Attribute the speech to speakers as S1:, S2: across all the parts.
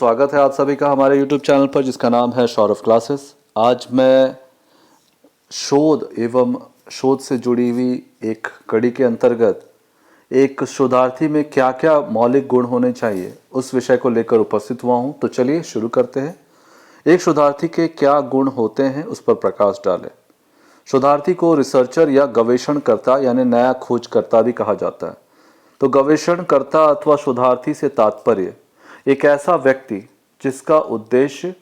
S1: स्वागत है आप सभी का हमारे YouTube चैनल पर जिसका नाम है सौरभ क्लासेस। आज मैं शोध एवं शोध से जुड़ी हुई एक कड़ी के अंतर्गत एक शोधार्थी में क्या क्या मौलिक गुण होने चाहिए उस विषय को लेकर उपस्थित हुआ हूं। तो चलिए शुरू करते हैं। एक शोधार्थी के क्या गुण होते हैं उस पर प्रकाश डालें। शोधार्थी को रिसर्चर या गवेषणकर्ता यानी नया खोजकर्ता भी कहा जाता है। तो गवेषणकर्ता अथवा शोधार्थी से तात्पर्य एक ऐसा व्यक्ति जिसका उद्देश्य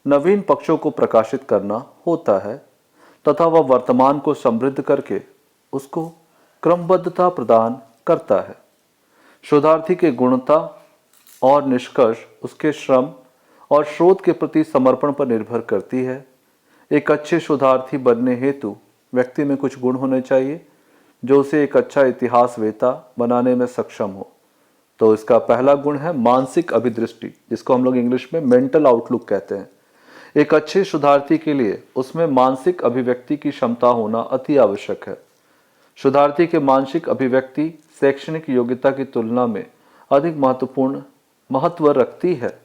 S1: नवीन पक्षों को प्रकाशित करना होता है तथा वह वर्तमान को समृद्ध करके उसको क्रमबद्धता प्रदान करता है। शोधार्थी के गुणता और निष्कर्ष उसके श्रम और शोध के प्रति समर्पण पर निर्भर करती है। एक अच्छे शोधार्थी बनने हेतु व्यक्ति में कुछ गुण होने चाहिए जो उसे एक अच्छा इतिहासवेत्ता बनाने में सक्षम हो। तो इसका पहला गुण है मानसिक अभिदृष्टि, जिसको हम लोग इंग्लिश में मेंटल आउटलुक कहते हैं। एक अच्छे शोधार्थी के लिए उसमें मानसिक अभिव्यक्ति की क्षमता होना अति आवश्यक है। शोधार्थी के मानसिक अभिव्यक्ति शैक्षणिक योग्यता की तुलना में अधिक महत्व रखती है।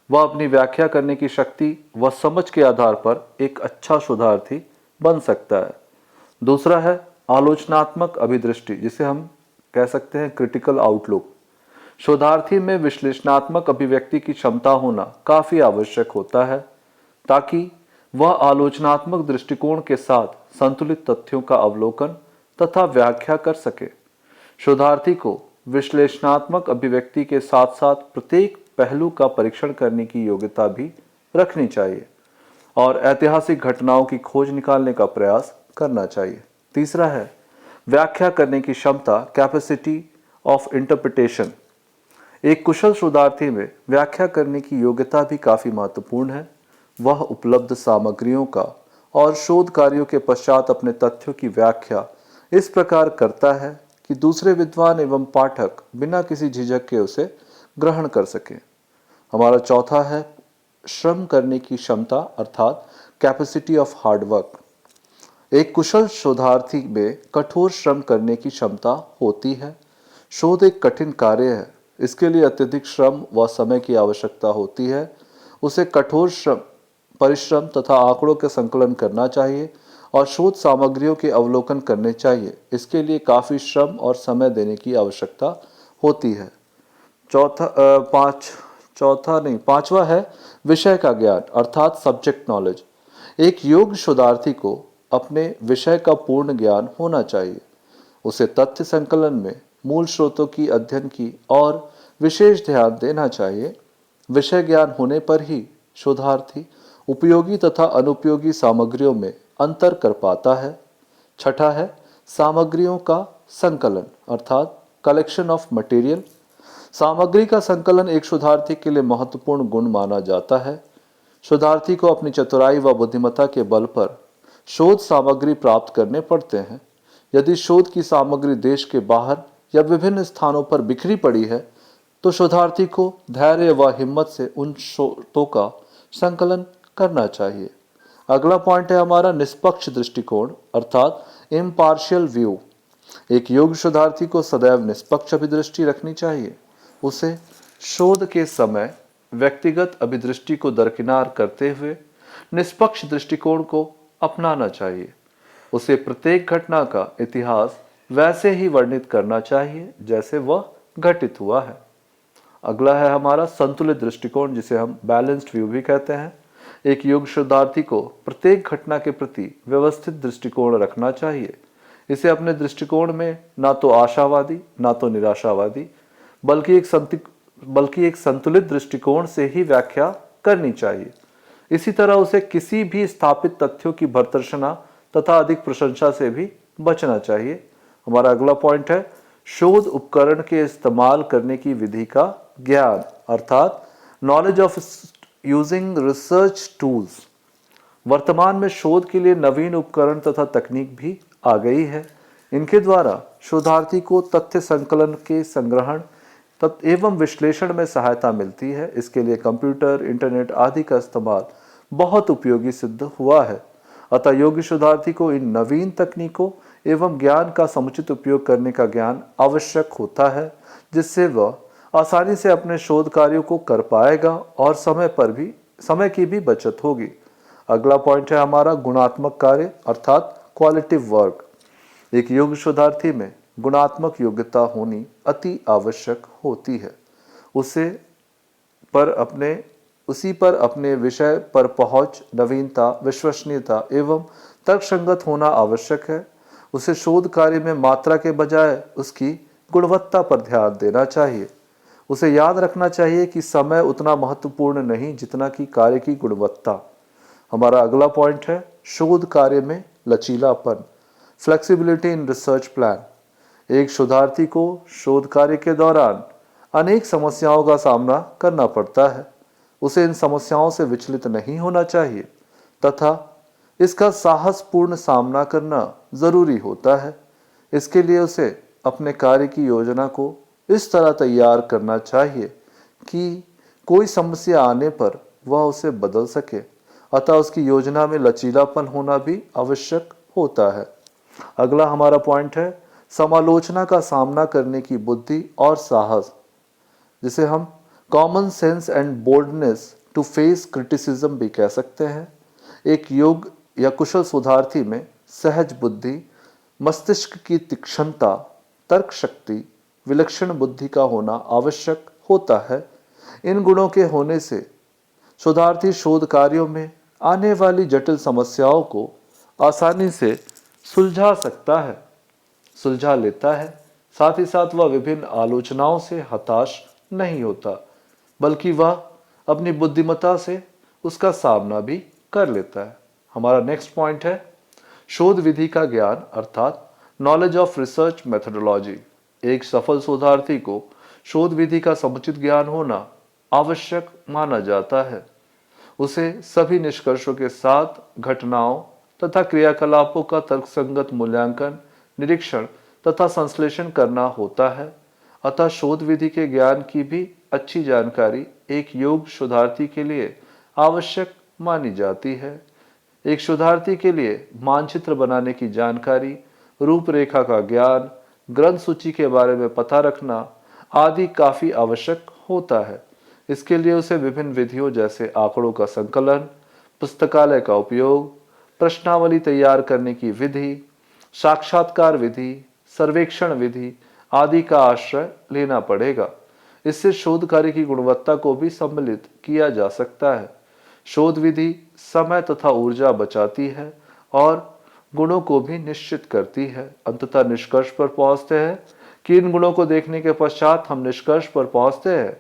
S1: वह अपनी व्याख्या करने की शक्ति व समझ के आधार पर एक अच्छा शोधार्थी बन सकता है। दूसरा है आलोचनात्मक अभिदृष्टि, जिसे हम कह सकते हैं क्रिटिकल आउटलुक। शोधार्थी में विश्लेषणात्मक अभिव्यक्ति की क्षमता होना काफी आवश्यक होता है ताकि वह आलोचनात्मक दृष्टिकोण के साथ संतुलित तथ्यों का अवलोकन तथा व्याख्या कर सके। शोधार्थी को विश्लेषणात्मक अभिव्यक्ति के साथ साथ प्रत्येक पहलू का परीक्षण करने की योग्यता भी रखनी चाहिए और ऐतिहासिक घटनाओं की खोज निकालने का प्रयास करना चाहिए। तीसरा है व्याख्या करने की क्षमता, कैपेसिटी ऑफ इंटरप्रिटेशन। एक कुशल शोधार्थी में व्याख्या करने की योग्यता भी काफी महत्वपूर्ण है। वह उपलब्ध सामग्रियों का और शोध कार्यों के पश्चात अपने तथ्यों की व्याख्या इस प्रकार करता है कि दूसरे विद्वान एवं पाठक बिना किसी झिझक के उसे ग्रहण कर सकें। हमारा चौथा है श्रम करने की क्षमता, अर्थात कैपेसिटी ऑफ हार्डवर्क। एक कुशल शोधार्थी में कठोर श्रम करने की क्षमता होती है। शोध एक कठिन कार्य है, इसके लिए अत्यधिक श्रम व समय की आवश्यकता होती है। उसे कठोर परिश्रम तथा आंकड़ों के संकलन करना चाहिए और शोध सामग्रियों के अवलोकन करने चाहिए। इसके लिए काफी श्रम और समय देने की आवश्यकता होती है। पांचवा है विषय का ज्ञान, अर्थात सब्जेक्ट नॉलेज। एक योग्य शोधार्थी को अपने विषय का पूर्ण ज्ञान होना चाहिए। उसे तथ्य संकलन में मूल स्रोतों की अध्ययन की और विशेष ध्यान देना चाहिए। विषय ज्ञान होने पर ही शोधार्थी उपयोगी तथा अनुपयोगी सामग्रियों में अंतर कर पाता है। छठा है सामग्रियों का संकलन, अर्थात कलेक्शन ऑफ मटेरियल। सामग्री का संकलन एक शोधार्थी के लिए महत्वपूर्ण गुण माना जाता है। शोधार्थी को अपनी चतुराई व बुद्धिमत्ता के बल पर शोध सामग्री प्राप्त करने पड़ते हैं। यदि शोध की सामग्री देश के बाहर या विभिन्न स्थानों पर बिखरी पड़ी है तो शोधार्थी को धैर्य व हिम्मत से उन स्रोतों का संकलन करना चाहिए। अगला पॉइंट है हमारा निष्पक्ष दृष्टिकोण, अर्थात इम्पार्शियल व्यू। एक योग्य शोधार्थी को सदैव निष्पक्ष अभिदृष्टि रखनी चाहिए। उसे शोध के समय व्यक्तिगत अभिदृष्टि को दरकिनार करते हुए निष्पक्ष दृष्टिकोण को अपनाना चाहिए। उसे प्रत्येक घटना का इतिहास वैसे ही वर्णित करना चाहिए जैसे वह घटित हुआ है। अगला है हमारा संतुलित दृष्टिकोण, जिसे हम बैलेंस्ड व्यू भी कहते हैं। एक योग्य शोधार्थी को प्रत्येक घटना के प्रति व्यवस्थित दृष्टिकोण रखना चाहिए। इसे अपने दृष्टिकोण में ना तो आशावादी ना तो निराशावादी बल्कि एक संतुलित दृष्टिकोण से ही व्याख्या करनी चाहिए। इसी तरह उसे किसी भी स्थापित तथ्यों की भर्त्सना तथा अधिक प्रशंसा से भी बचना चाहिए। हमारा अगला पॉइंट है शोध उपकरण के इस्तेमाल करने की विधि का ज्ञान, अर्थात knowledge of using research tools. वर्तमान में शोध के लिए नवीन उपकरण तथा तकनीक भी आ गई है। इनके द्वारा शोधार्थी को तथ्य संकलन के संग्रहण एवं विश्लेषण में सहायता मिलती है। इसके लिए कंप्यूटर, इंटरनेट आदि का इस्तेमाल बहुत उपयोगी सिद्ध हुआ है। अतः योग्य शोधार्थी को इन नवीन तकनीकों एवं ज्ञान का समुचित उपयोग करने का ज्ञान आवश्यक होता है, जिससे वह आसानी से अपने शोध कार्यों को कर पाएगा और समय की भी बचत होगी। अगला पॉइंट है हमारा गुणात्मक कार्य अर्थात क्वालिटिव वर्क। एक योग्य शोधार्थी में गुणात्मक योग्यता होनी अति आवश्यक होती है। उसी पर अपने विषय पर पहुंच, नवीनता, विश्वसनीयता एवं तर्कसंगत होना आवश्यक है। उसे शोध कार्य में मात्रा के बजाय उसकी गुणवत्ता पर ध्यान देना चाहिए। उसे याद रखना चाहिए कि समय उतना महत्वपूर्ण नहीं जितना कि कार्य की गुणवत्ता। हमारा अगला पॉइंट है शोध कार्य में लचीलापन, फ्लेक्सिबिलिटी इन रिसर्च प्लान। एक शोधार्थी को शोध कार्य के दौरान अनेक समस्याओं का सामना करना पड़ता है। उसे इन समस्याओं से विचलित नहीं होना चाहिए तथा इसका साहसपूर्ण सामना करना जरूरी होता है। इसके लिए उसे अपने कार्य की योजना को इस तरह तैयार करना चाहिए कि कोई समस्या आने पर वह उसे बदल सके। अतः उसकी योजना में लचीलापन होना भी आवश्यक होता है। अगला हमारा पॉइंट है समालोचना का सामना करने की बुद्धि और साहस, जिसे हम common sense and boldness to face criticism भी कह सकते हैं। एक योग्य या कुशल शोधार्थी में सहज बुद्धि, मस्तिष्क की तीक्ष्णता, तर्क शक्ति, विलक्षण बुद्धि का होना आवश्यक होता है। इन गुणों के होने से शोधार्थी शोध कार्यों में आने वाली जटिल समस्याओं को आसानी से सुलझा लेता है। साथ ही साथ वह विभिन्न आलोचनाओं से हताश नहीं होता, बल्कि वह अपनी बुद्धिमत्ता से उसका सामना भी कर लेता है। हमारा नेक्स्ट पॉइंट है शोध विधि का ज्ञान अर्थात नॉलेज ऑफ रिसर्च मेथोडोलॉजी। एक सफल शोधार्थी को शोध विधि का समुचित ज्ञान होना आवश्यक माना जाता है। उसे सभी निष्कर्षों के साथ घटनाओं तथा क्रियाकलापों का तर्कसंगत मूल्यांकन, निरीक्षण तथा संश्लेषण करना होता है। अतः शोध विधि के ज्ञान की भी अच्छी जानकारी एक योग्य शोधार्थी के लिए आवश्यक मानी जाती है। एक शोधार्थी के लिए मानचित्र बनाने की जानकारी, रूपरेखा का ज्ञान, ग्रंथ सूची के बारे में पता रखना आदि काफी आवश्यक होता है। इसके लिए उसे विभिन्न विधियों जैसे आंकड़ों का संकलन, पुस्तकालय का उपयोग, प्रश्नावली तैयार करने की विधि, साक्षात्कार विधि, सर्वेक्षण विधि आदि का आश्रय लेना पड़ेगा। इससे शोध कार्य की गुणवत्ता को भी सम्मिलित किया जा सकता है। शोध विधि समय तथा ऊर्जा बचाती है और गुणों को भी निश्चित करती है। अंततः निष्कर्ष पर पहुंचते हैं कि इन गुणों को देखने के पश्चात हम निष्कर्ष पर पहुंचते हैं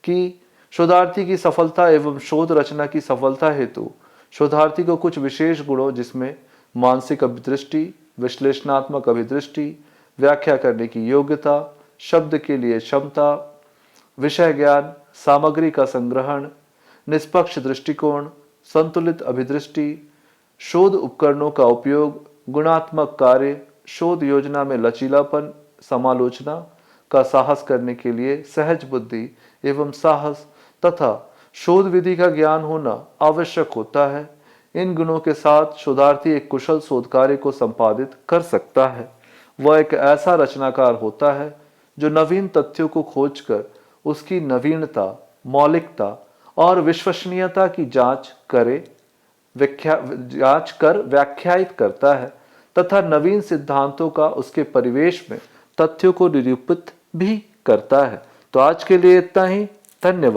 S1: कि शोधार्थी की सफलता एवं शोध रचना की सफलता हेतु शोधार्थी को कुछ विशेष गुणों जिसमें मानसिक अभिदृष्टि, विश्लेषणात्मक अभिदृष्टि, व्याख्या करने की योग्यता, शब्द के लिए क्षमता, विषय ज्ञान, सामग्री का संग्रहण, निष्पक्ष दृष्टिकोण, संतुलित अभिदृष्टि, शोध उपकरणों का उपयोग, गुणात्मक कार्य, शोध योजना में लचीलापन, समालोचना का साहस करने के लिए सहज बुद्धि एवं साहस तथा शोध विधि का ज्ञान होना आवश्यक होता है। इन गुणों के साथ शोधार्थी एक कुशल शोध कार्य को संपादित कर सकता है। वह एक ऐसा रचनाकार होता है जो नवीन तथ्यों को खोजकर उसकी नवीनता, मौलिकता और विश्वसनीयता की जांच कर व्याख्यायित करता है तथा नवीन सिद्धांतों का उसके परिवेश में तथ्यों को निरूपित भी करता है। तो आज के लिए इतना ही। धन्यवाद।